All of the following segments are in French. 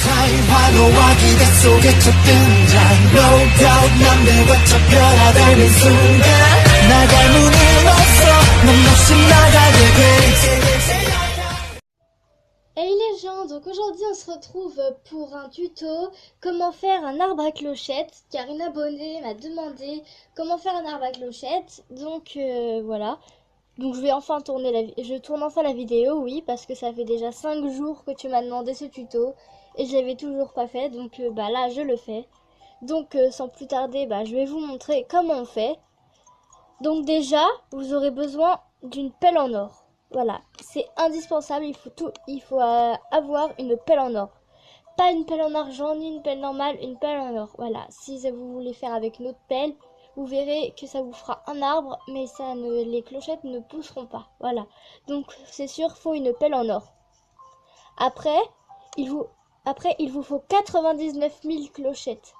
타임 환호와 기대 속에 첫 등장 No doubt 남들과 첫 변화되는 순간 날 닮은 힘없어 넌 없이 나가게 돼 Hey les gens, donc aujourd'hui on se retrouve pour un tuto comment faire un arbre à clochettes, car une abonnée m'a demandé comment faire un arbre à clochettes, donc voilà. Donc je tourne enfin la vidéo, oui, parce que ça fait déjà 5 jours que tu m'as demandé ce tuto et je l'avais toujours pas fait, donc bah là je le fais. Donc sans plus tarder, bah je vais vous montrer comment on fait. Donc déjà, vous aurez besoin d'une pelle en or. Voilà, c'est indispensable, il faut avoir une pelle en or. Pas une pelle en argent ni une pelle normale, une pelle en or. Voilà, si vous voulez faire avec une autre pelle, vous verrez que ça vous fera un arbre, mais les clochettes ne pousseront pas. Voilà, donc c'est sûr, il faut une pelle en or. Après, il vous faut 99 000 clochettes.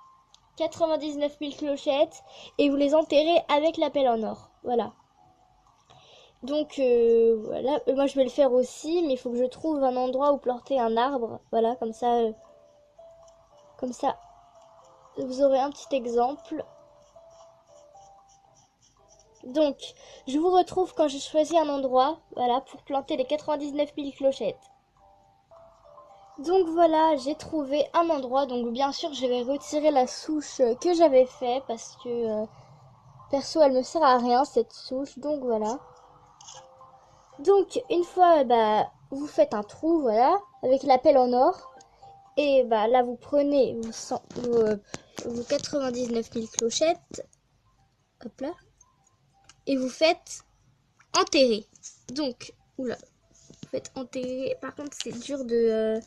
99 000 clochettes et vous les enterrez avec la pelle en or. Voilà. Donc voilà, moi je vais le faire aussi, mais il faut que je trouve un endroit où planter un arbre. Voilà, comme ça, vous aurez un petit exemple. Donc, je vous retrouve quand j'ai choisi un endroit, voilà, pour planter les 99 000 clochettes. Donc voilà, j'ai trouvé un endroit. Donc bien sûr, je vais retirer la souche que j'avais fait parce que perso, elle me sert à rien cette souche. Donc voilà. Donc une fois, bah, vous faites un trou, voilà, avec la pelle en or. Et bah là, vous prenez vos 99 000 clochettes. Hop là. Et vous faites enterrer. Donc, oula, vous faites enterrer. Par contre, c'est dur de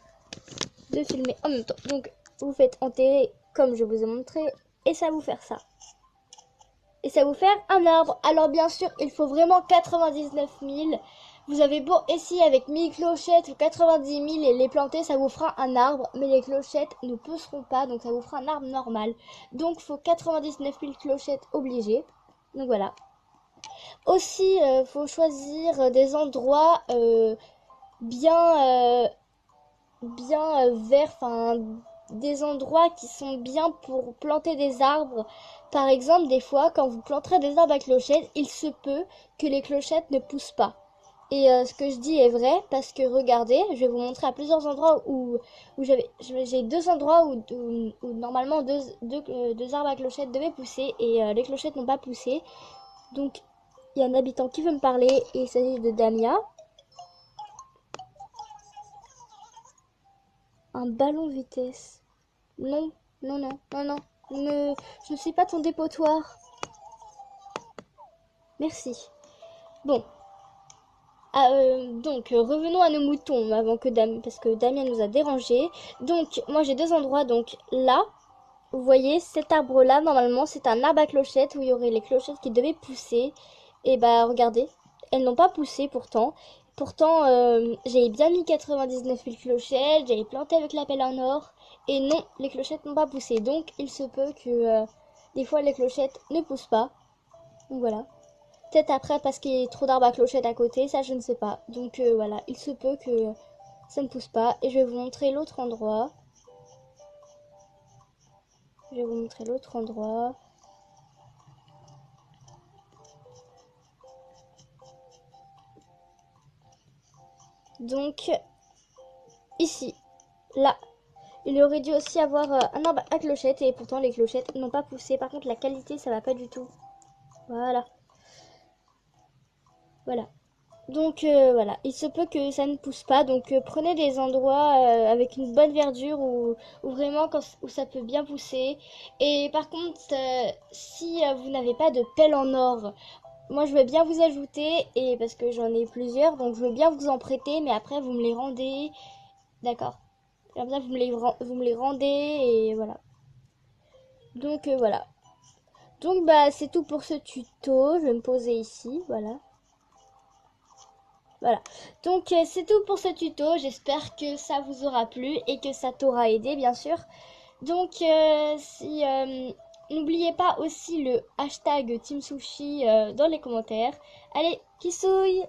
filmer en même temps. Donc, vous faites enterrer comme je vous ai montré. Et ça va vous faire ça. Et ça va vous faire un arbre. Alors, bien sûr, il faut vraiment 99 000. Vous avez beau essayer avec 1000 clochettes ou 90 000 et les planter, ça vous fera un arbre. Mais les clochettes ne pousseront pas, donc ça vous fera un arbre normal. Donc, il faut 99 000 clochettes obligées. Donc, voilà. Aussi, faut choisir des endroits bien verts, enfin des endroits qui sont bien pour planter des arbres. Par exemple, des fois, quand vous planterez des arbres à clochettes, il se peut que les clochettes ne poussent pas. Et ce que je dis est vrai parce que regardez, je vais vous montrer à plusieurs endroits où j'ai deux endroits où normalement deux arbres à clochettes devaient pousser et les clochettes n'ont pas poussé. Donc il y a un habitant qui veut me parler et il s'agit de Damia. Un ballon vitesse. Non, non, non, non, non. Je ne suis pas ton dépotoir. Merci. Bon. Donc, revenons à nos moutons avant que parce que Damien nous a dérangés. Donc, moi j'ai deux endroits. Donc là, vous voyez, cet arbre-là, normalement, c'est un arbre à clochettes où il y aurait les clochettes qui devaient pousser. Et bah, regardez, elles n'ont pas poussé pourtant. Pourtant, j'avais bien mis 99 000 clochettes, j'avais planté avec la pelle en or. Et non, les clochettes n'ont pas poussé. Donc, il se peut que des fois, les clochettes ne poussent pas. Donc, voilà. Peut-être après, parce qu'il y a trop d'arbres à clochettes à côté, ça, je ne sais pas. Donc, voilà, il se peut que ça ne pousse pas. Et je vais vous montrer l'autre endroit. Je vais vous montrer l'autre endroit. Donc, ici, là, il aurait dû aussi avoir un arbre à clochettes et pourtant les clochettes n'ont pas poussé. Par contre, la qualité, ça va pas du tout. Voilà. Voilà. Donc, voilà. Il se peut que ça ne pousse pas. Donc, prenez des endroits avec une bonne verdure où vraiment où ça peut bien pousser. Et par contre, si vous n'avez pas de pelle en or, moi, je veux bien vous ajouter, et parce que j'en ai plusieurs, donc je veux bien vous en prêter, mais après, vous me les rendez. D'accord. Comme ça, vous me les rendez, et voilà. Donc, voilà. Donc, bah, c'est tout pour ce tuto. Je vais me poser ici, voilà. Voilà. Donc, c'est tout pour ce tuto. J'espère que ça vous aura plu, et que ça t'aura aidé, bien sûr. Donc, si... n'oubliez pas aussi le hashtag Team Sushi dans les commentaires. Allez, kissouille!